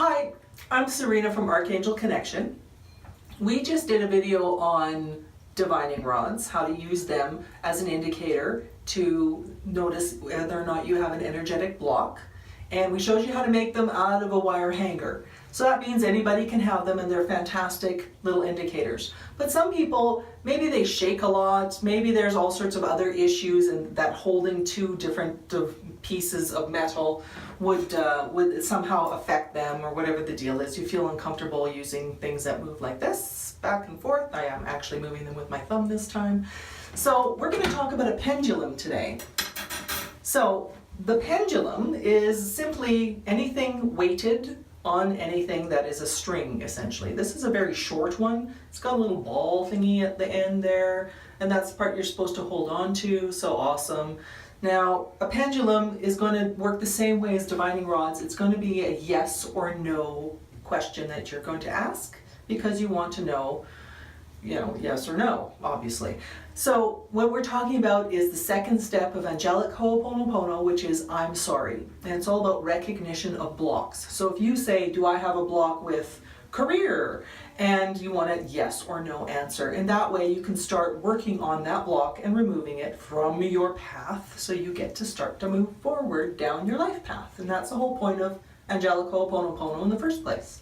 Hi, I'm Serena from ArchAngel Connection. We just did a video on divining rods, how to use them as an indicator to notice whether or not you have an energetic block. And we showed you how to make them out of a wire hanger. So that means anybody can have them and they're fantastic little indicators. But some people, maybe they shake a lot, maybe there's all sorts of other issues, and that holding two different pieces of metal would somehow affect them, or whatever the deal is. You feel uncomfortable using things that move like this, back and forth. I am actually moving them with my thumb this time. So we're going to talk about a pendulum today. So the pendulum is simply anything weighted on anything that is a string, essentially. This is a very short one. It's got a little ball thingy at the end there, and that's the part you're supposed to hold on to. So awesome. Now, a pendulum is going to work the same way as divining rods. It's going to be a yes or no question that you're going to ask, because you want to know, yes or no, obviously. So what we're talking about is the second step of Angelic Ho'oponopono, which is I'm sorry. And it's all about recognition of blocks. So if you say, do I have a block with career? And you want a yes or no answer. And that way you can start working on that block and removing it from your path, so you get to start to move forward down your life path. And that's the whole point of Angelic Ho'oponopono in the first place.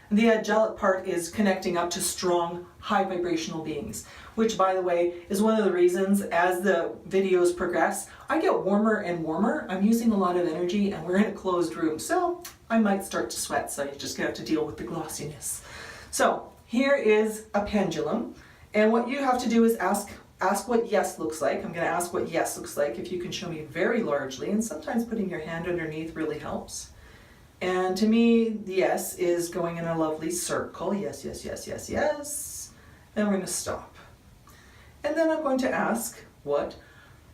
The angelic part is connecting up to strong, high vibrational beings, which, by the way, is one of the reasons as the videos progress, I get warmer and warmer. I'm using a lot of energy and we're in a closed room, so I might start to sweat, so you're just gonna have to deal with the glossiness. So here is a pendulum, and what you have to do is ask what yes looks like. I'm gonna ask what yes looks like. If you can show me very largely, and sometimes putting your hand underneath really helps. And to me, the yes is going in a lovely circle. Yes, yes, yes, yes, yes. And we're going to stop. And then I'm going to ask what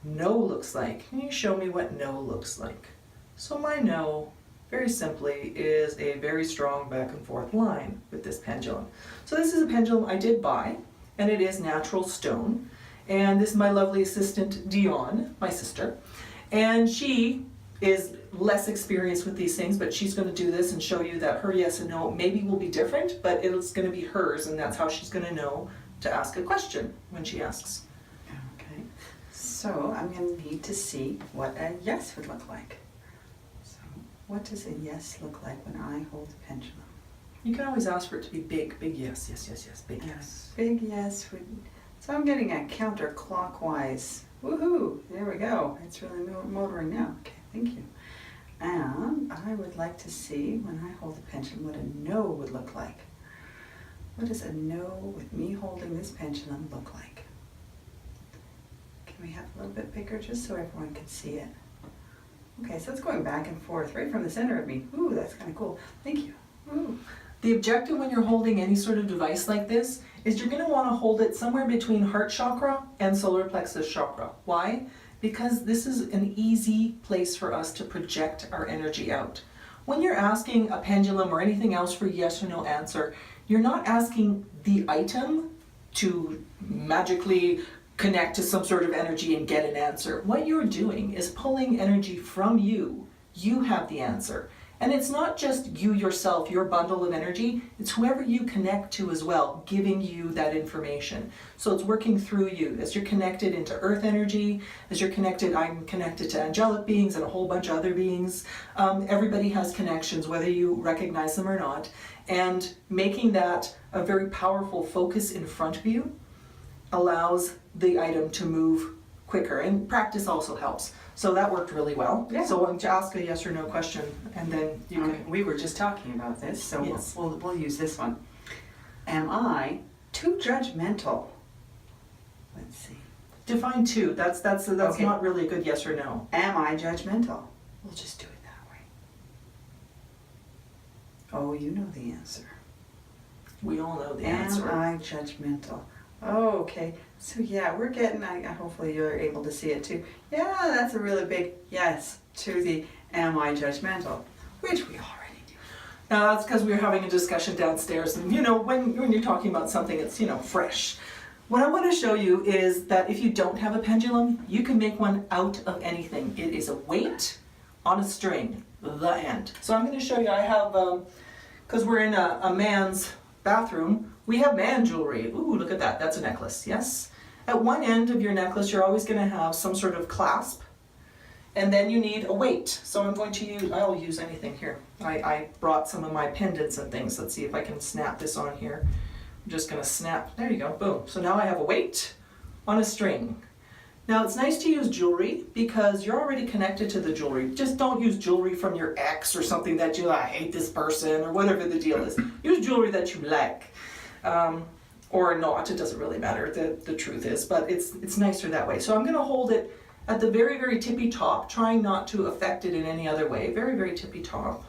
no looks like. Can you show me what no looks like? So my no, very simply, is a very strong back and forth line with this pendulum. So this is a pendulum I did buy, and it is natural stone. And this is my lovely assistant, Dion, my sister. And she is less experienced with these things, but she's going to do this and show you that her yes and no maybe will be different, but it's going to be hers, and that's how she's going to know to ask a question when she asks. Okay, so I'm going to need to see what a yes would look like. So what does a yes look like when I hold the pendulum? You can always ask for it to be big, big yes, yes, yes, yes, big yes. Big yes would, so I'm getting a counterclockwise. Woohoo, there we go. It's really motoring now. Okay, thank you. And I would like to see, when I hold the pendulum, what a no would look like. What does a no with me holding this pendulum look like? Can we have a little bit bigger just so everyone can see it? Okay, so it's going back and forth right from the center of me. Ooh, that's kind of cool. Thank you. Ooh. The objective when you're holding any sort of device like this is you're going to want to hold it somewhere between heart chakra and solar plexus chakra. Why? Because this is an easy place for us to project our energy out. When you're asking a pendulum or anything else for yes or no answer, you're not asking the item to magically connect to some sort of energy and get an answer. What you're doing is pulling energy from you. You have the answer. And it's not just you yourself, your bundle of energy, it's whoever you connect to as well, giving you that information. So it's working through you. As you're connected into earth energy, as you're connected, I'm connected to angelic beings and a whole bunch of other beings. Everybody has connections, whether you recognize them or not. And making that a very powerful focus in front of you allows the item to move quicker. And practice also helps. So that worked really well. Yeah. So why don't you ask a yes or no question, and then you can. We were just talking about this, so Yes. we'll use this one. Am I too judgmental? Let's see. Define two. That's Okay. not really a good yes or no. Am I judgmental? We'll just do it that way. Oh, you know the answer. We all know the answer. Am I judgmental? Oh, okay. So yeah, we're getting, hopefully you're able to see it too. Yeah, that's a really big yes to the am I judgmental, which we already do. Now that's because we were having a discussion downstairs, and when you're talking about something that's fresh. What I want to show you is that if you don't have a pendulum, you can make one out of anything. It is a weight on a string, the end. So I'm going to show you, I have, because we're in a man's bathroom, we have man jewelry. Ooh, look at that, that's a necklace, yes? At one end of your necklace, you're always going to have some sort of clasp, and then you need a weight. So I'm going to use, I'll use anything here. I brought some of my pendants and things. Let's see if I can snap this on here. I'm just going to snap, there you go, boom. So now I have a weight on a string. Now it's nice to use jewelry because you're already connected to the jewelry. Just don't use jewelry from your ex or something that you, I hate this person or whatever the deal is. Use jewelry that you like. Or not, it doesn't really matter, the truth is, but it's nicer that way. So I'm going to hold it at the very, very tippy top, trying not to affect it in any other way. Very, very tippy top.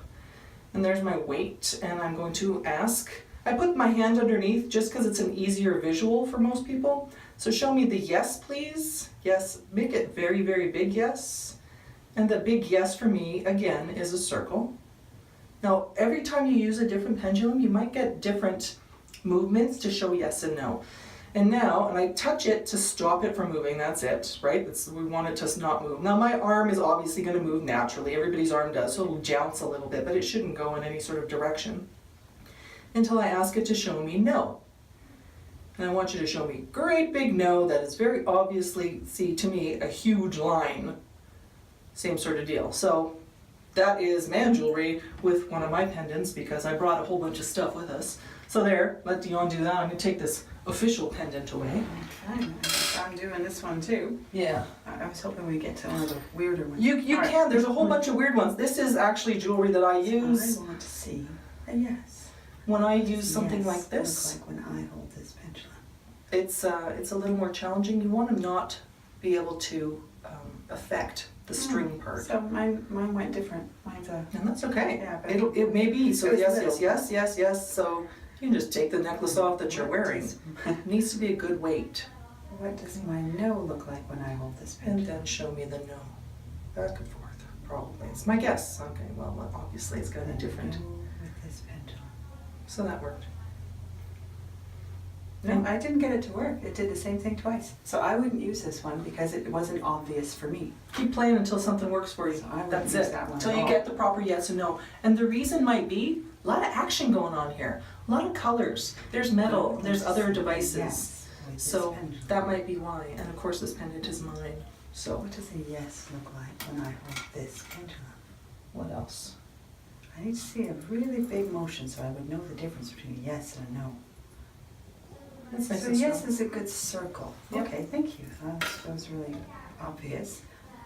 And there's my weight, and I'm going to ask, I put my hand underneath just because it's an easier visual for most people. So show me the yes, please. Yes, make it very, very big yes. And the big yes for me, again, is a circle. Now, every time you use a different pendulum, you might get different movements to show yes and no. And now, and I touch it to stop it from moving, that's it, right? We want it to not move. Now my arm is obviously going to move naturally, everybody's arm does, so it'll jounce a little bit, but it shouldn't go in any sort of direction until I ask it to show me no. And I want you to show me great big no that is very obviously, see to me, a huge line. Same sort of deal. So that is man jewelry with one of my pendants because I brought a whole bunch of stuff with us. So there, let Dion do that. I'm going to take this official pendant away. Okay, I'm doing this one too. Yeah. I was hoping we'd get to one of the weirder ones. You All can. right. There's a whole bunch of weird ones. This is actually jewelry that I use I want to see a yes. when I use something Yes, like this. Look like when I hold this pendulum. It's a little more challenging. You want to not be able to affect the string part. So mine went different. Mine's a. And that's okay. Yeah, but It may be. So it was yes, little. yes. So you can just take the necklace off that you're wearing. It needs to be a good weight. What does my no look like when I hold this And pendulum? then show me the no. Back and forth, probably. It's my guess. Okay, well, obviously it's going to be different. No with this pendulum. So that worked. No, I didn't get it to work. It did the same thing twice. So I wouldn't use this one because it wasn't obvious for me. Keep playing until something works for you. So I wouldn't That's use it. that one Until at you all. get the proper yes and no. And the reason might be a lot of action going on here. A lot of colors. There's metal. There's other devices. Yes, with this So pendulum. that might be why. And of course this pendant is mine. So What does a yes look like when I hold this pendulum? what else? I need to see a really big motion so I would know the difference between a yes and a no. That's nice So and yes strong. is a good circle. Yep. Okay, thank you. That was really obvious.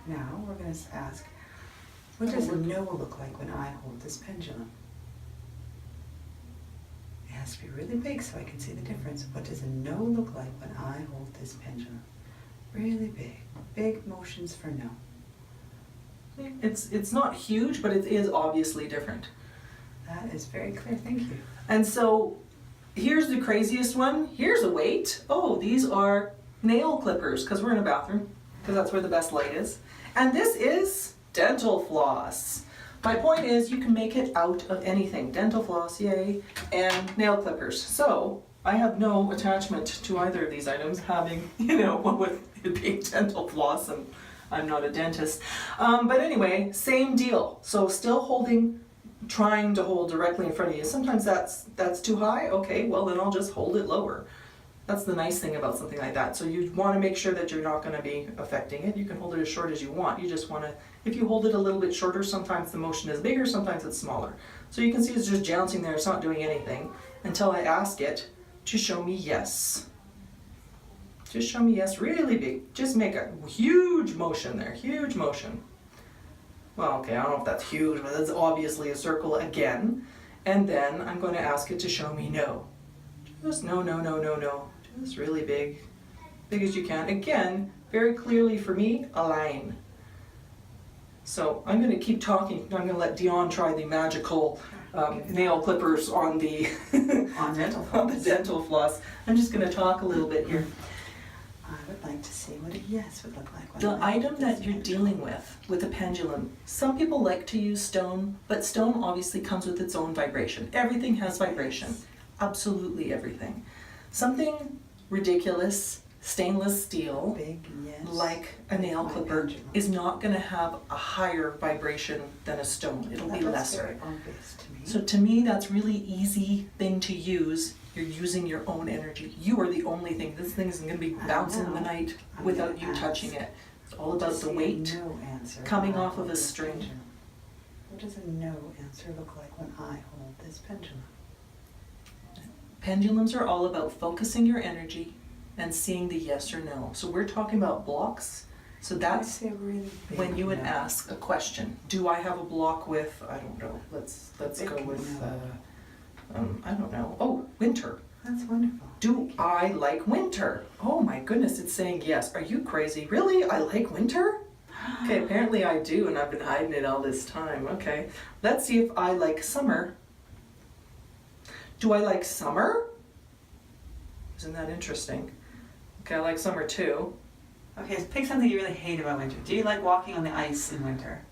Now we're going to ask, what does a no look like when I hold this pendulum? It has to be really big so I can see the difference. What does a no look like when I hold this pendulum? Really big. Big motions for no. It's not huge, but it is obviously different. That is very clear. Thank you. And so here's the craziest one. Here's a weight. Oh, these are nail clippers because we're in a bathroom because that's where the best light is. And this is dental floss. My point is you can make it out of anything. Dental floss, yay, and nail clippers. So I have no attachment to either of these items, having, one with it being dental floss, and I'm not a dentist. But anyway, same deal. So still trying to hold directly in front of you. Sometimes that's too high. Okay, well then I'll just hold it lower. That's the nice thing about something like that. So you want to make sure that you're not going to be affecting it. You can hold it as short as you want. You just want to, if you hold it a little bit shorter, sometimes the motion is bigger, sometimes it's smaller. So you can see it's just jouncing there. It's not doing anything until I ask it to show me yes. Just show me yes, really big. Just make a huge motion there, huge motion. Well, okay, I don't know if that's huge, but that's obviously a circle again. And then I'm going to ask it to show me no. Just no. Just really big as you can. Again, very clearly for me, a line. So I'm going to keep talking. I'm going to let Dion try the magical nail clippers on the on the dental floss. I'm just going to talk a little bit here. I would like to see what a yes would look like. The item that you're dealing with a pendulum, some people like to use stone, but stone obviously comes with its own vibration. Everything has vibration. Absolutely everything. Something ridiculous stainless steel, Big yes. like a nail My clipper, pendulum. is not going to have a higher vibration than a stone. It'll be That's lesser. very obvious to me. So to me, that's really easy thing to use. You're using your own energy. You are the only thing. This thing isn't going to be bouncing in the night I'm without gonna you ask touching it. It's all To about see the a weight no answer coming when I off of hold a this string. pendulum. What does a no answer look like when I hold this pendulum? Pendulums are all about focusing your energy and seeing the yes or no. So we're talking about blocks. So I that's say a really big when you would no. ask a question. Do I have a block with, I don't know, let's Big go with, no. I don't know, oh, winter. That's wonderful. Do Thank you. I like winter? Oh my goodness, it's saying yes. Are you crazy? Really? I like winter? Okay, apparently I do, and I've been hiding it all this time. Okay, let's see if I like summer. Do I like summer? Isn't that interesting? Okay, I like summer too. Okay, so pick something you really hate about winter. Do you like walking on the ice in winter?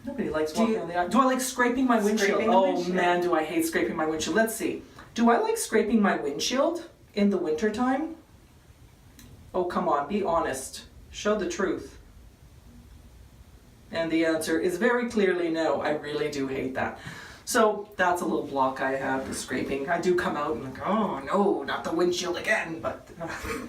Nobody likes Do walking you- on the ice. Do I like scraping my windshield? Scraping the Oh windshield. man, do I hate scraping my windshield. Let's see. Do I like scraping my windshield in the wintertime? Oh, come on, be honest. Show the truth. And the answer is very clearly no. I really do hate that. So that's a little block I have, the scraping. I do come out and like, oh no, not the windshield again, but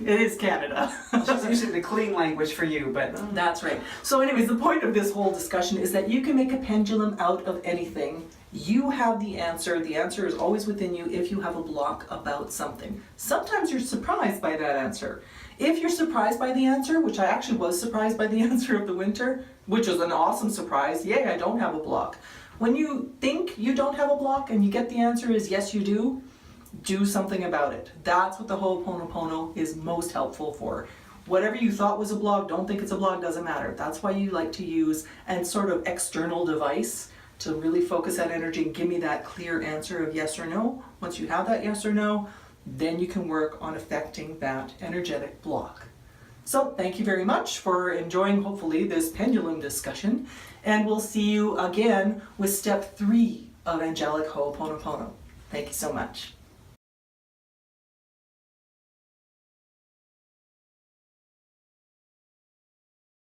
it is Canada. It's usually the clean language for you, but That's right. So anyways, the point of this whole discussion is that you can make a pendulum out of anything. You have the answer. The answer is always within you if you have a block about something. Sometimes you're surprised by that answer. If you're surprised by the answer, which I actually was surprised by the answer of the winter, which was an awesome surprise, yay, I don't have a block. When you think you don't have a block and you get the answer is yes, you do something about it. That's what the Ho'oponopono is most helpful for. Whatever you thought was a block, don't think it's a block, doesn't matter. That's why you like to use a sort of external device to really focus that energy and give me that clear answer of yes or no. Once you have that yes or no, then you can work on affecting that energetic block. So thank you very much for enjoying, hopefully, this pendulum discussion. And we'll see you again with step 3 of Angelic Ho'oponopono. Thank you so much.